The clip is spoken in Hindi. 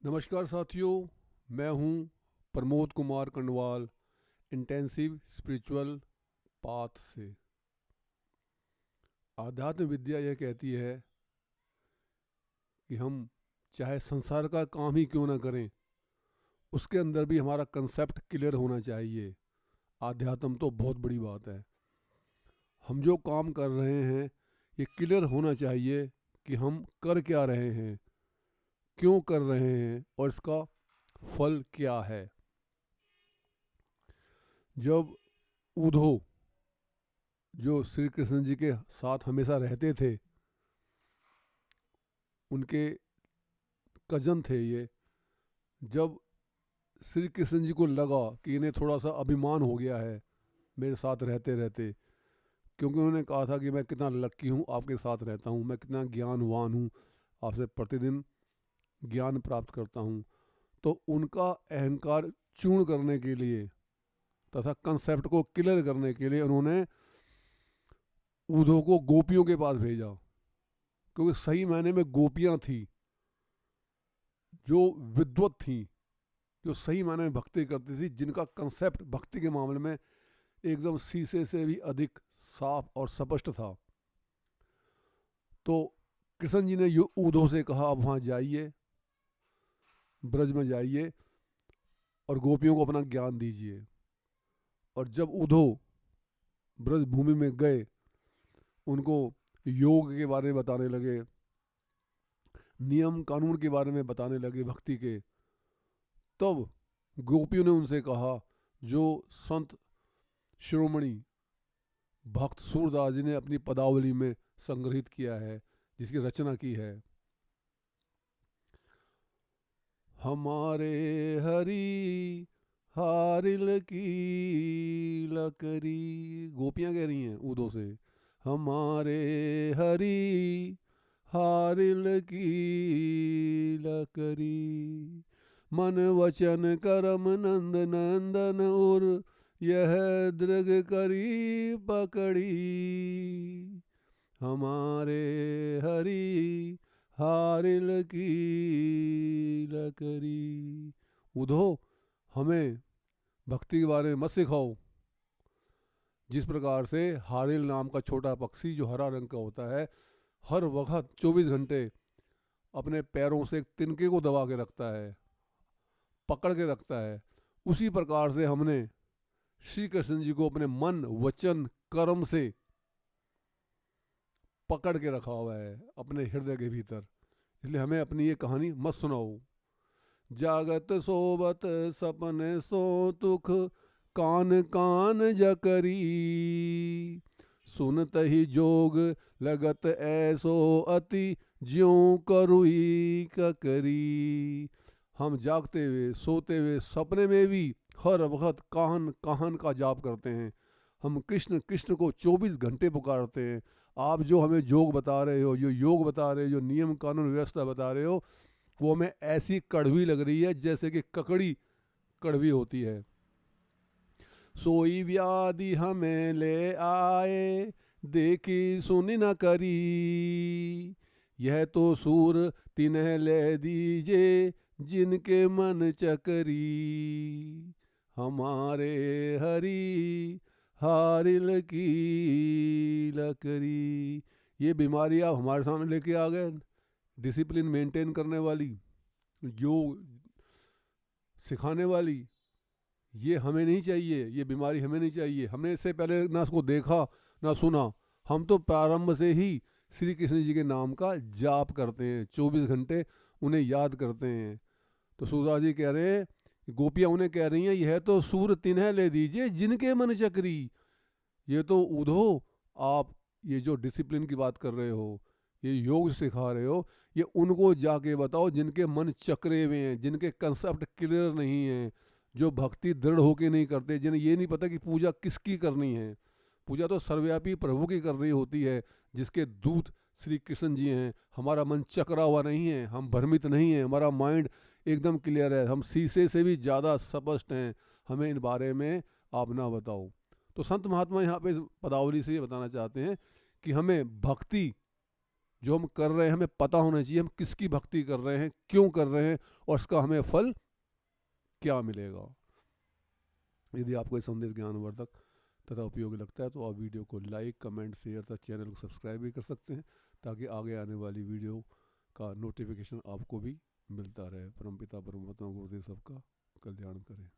नमस्कार साथियों, मैं हूं Pramod Kumar Kandwal, intensive spiritual path से। आध्यात्म विद्या यह कहती है कि हम चाहे संसार का काम ही क्यों ना करें, उसके अंदर भी हमारा कंसेप्ट क्लियर होना चाहिए। आध्यात्म तो बहुत बड़ी बात है। हम जो काम कर रहे हैं ये क्लियर होना चाहिए कि हम कर क्या रहे हैं, क्यों कर रहे हैं और इसका फल क्या है। जब उधो जो श्री कृष्ण जी के साथ हमेशा रहते थे, उनके कजन थे ये, जब श्री कृष्ण जी को लगा कि इन्हें थोड़ा सा अभिमान हो गया है मेरे साथ रहते रहते, क्योंकि उन्होंने कहा था कि मैं कितना लक्की हूँ, आपके साथ रहता हूँ, मैं कितना ज्ञानवान हूँ, आपसे प्रतिदिन ज्ञान प्राप्त करता हूँ। तो उनका अहंकार चूर्ण करने के लिए तथा कंसेप्ट को क्लियर करने के लिए उन्होंने उद्धव को गोपियों के पास भेजा, क्योंकि सही मायने में गोपियाँ थी जो विद्वत थी, जो सही मायने में भक्ति करती थी, जिनका कंसेप्ट भक्ति के मामले में एकदम शीशे से भी अधिक साफ और स्पष्ट था। तो कृष्ण जी ने उद्धव से कहा, अब वहाँ जाइए, ब्रज में जाइए और गोपियों को अपना ज्ञान दीजिए। और जब उद्धव ब्रज भूमि में गए, उनको योग के बारे में बताने लगे, नियम कानून के बारे में बताने लगे भक्ति के, तब गोपियों ने उनसे कहा, जो संत शिरोमणि भक्त सूरदास जी ने अपनी पदावली में संग्रहित किया है, जिसकी रचना की है, हमारे हरि हारिल की लकरी। गोपियां कह रही हैं उदो से, हमारे हरि हारिल की लकरी, मन वचन करम नंद नंदन और यह दृग करी पकड़ी, हमारे हरि हारिल की लकड़ी। उधो, हमें भक्ति के बारे में मत सिखाओ। जिस प्रकार से हारिल नाम का छोटा पक्षी जो हरा रंग का होता है, हर वक्त 24 घंटे अपने पैरों से एक तिनके को दबा के रखता है, पकड़ के रखता है, उसी प्रकार से हमने श्री कृष्ण जी को अपने मन वचन कर्म से पकड़ के रखा हुआ है अपने हृदय के भीतर। इसलिए हमें अपनी ये कहानी मत सुनाओ। जागत सोबत सपने सो तुख, कान कान जकरी, सुनत ही जोग लगत ऐसो अति, ज्यों करुई ककरी। हम जागते हुए सोते हुए सपने में भी हर वक्त काहन काहन का जाप करते हैं। हम कृष्ण कृष्ण को 24 घंटे पुकारते हैं। आप जो हमें जोग बता रहे हो, जो योग बता रहे हो, जो नियम कानून व्यवस्था बता रहे हो, वो हमें ऐसी कड़वी लग रही है जैसे कि ककड़ी कड़वी होती है। सोई व्याधि हमें ले आए, देखी सुनी न करी, यह तो सूर तिन्ह ले दीजे, जिनके मन चकरी, हमारे हरि हारिल की लकरी। ये बीमारी आप हमारे सामने लेके आ गए, डिसिप्लिन मेंटेन करने वाली, योग सिखाने वाली। ये हमें नहीं चाहिए, ये बीमारी हमें नहीं चाहिए। हमने इससे पहले ना उसको देखा ना सुना। हम तो प्रारंभ से ही श्री कृष्ण जी के नाम का जाप करते हैं, 24 घंटे उन्हें याद करते हैं। तो सूरदास जी कह रहे हैं, गोपियाँ उन्हें कह रही हैं, यह तो सूर तिन्ह ले दीजिए, जिनके मन चक्री। ये तो उधो, आप ये जो डिसिप्लिन की बात कर रहे हो, ये योग सिखा रहे हो, ये उनको जाके बताओ जिनके मन चकरे हुए हैं, जिनके कंसेप्ट क्लियर नहीं हैं, जो भक्ति दृढ़ होके नहीं करते, जिन्हें ये नहीं पता कि पूजा किसकी करनी है। पूजा तो सर्वव्यापी प्रभु की करनी होती है, जिसके दूत श्री कृष्ण जी हैं। हमारा मन चकरा हुआ नहीं है, हम भ्रमित नहीं हैं, हमारा माइंड एकदम क्लियर है, हम शीशे से भी ज़्यादा स्पष्ट हैं। हमें इन बारे में आप ना बताओ। तो संत महात्मा यहाँ पे इस पदावली से ये बताना चाहते हैं कि हमें भक्ति जो हम कर रहे हैं हमें पता होना चाहिए हम किसकी भक्ति कर रहे हैं, क्यों कर रहे हैं और इसका हमें फल क्या मिलेगा। यदि आपको ये संदेश ज्ञानवर्धक तथा उपयोगी लगता है तो आप वीडियो को लाइक, कमेंट, शेयर तथा चैनल को सब्सक्राइब भी कर सकते हैं, ताकि आगे आने वाली वीडियो का नोटिफिकेशन आपको भी मिलता रहे। परमपिता परमात्मा गुरुदेव सबका कल्याण करें।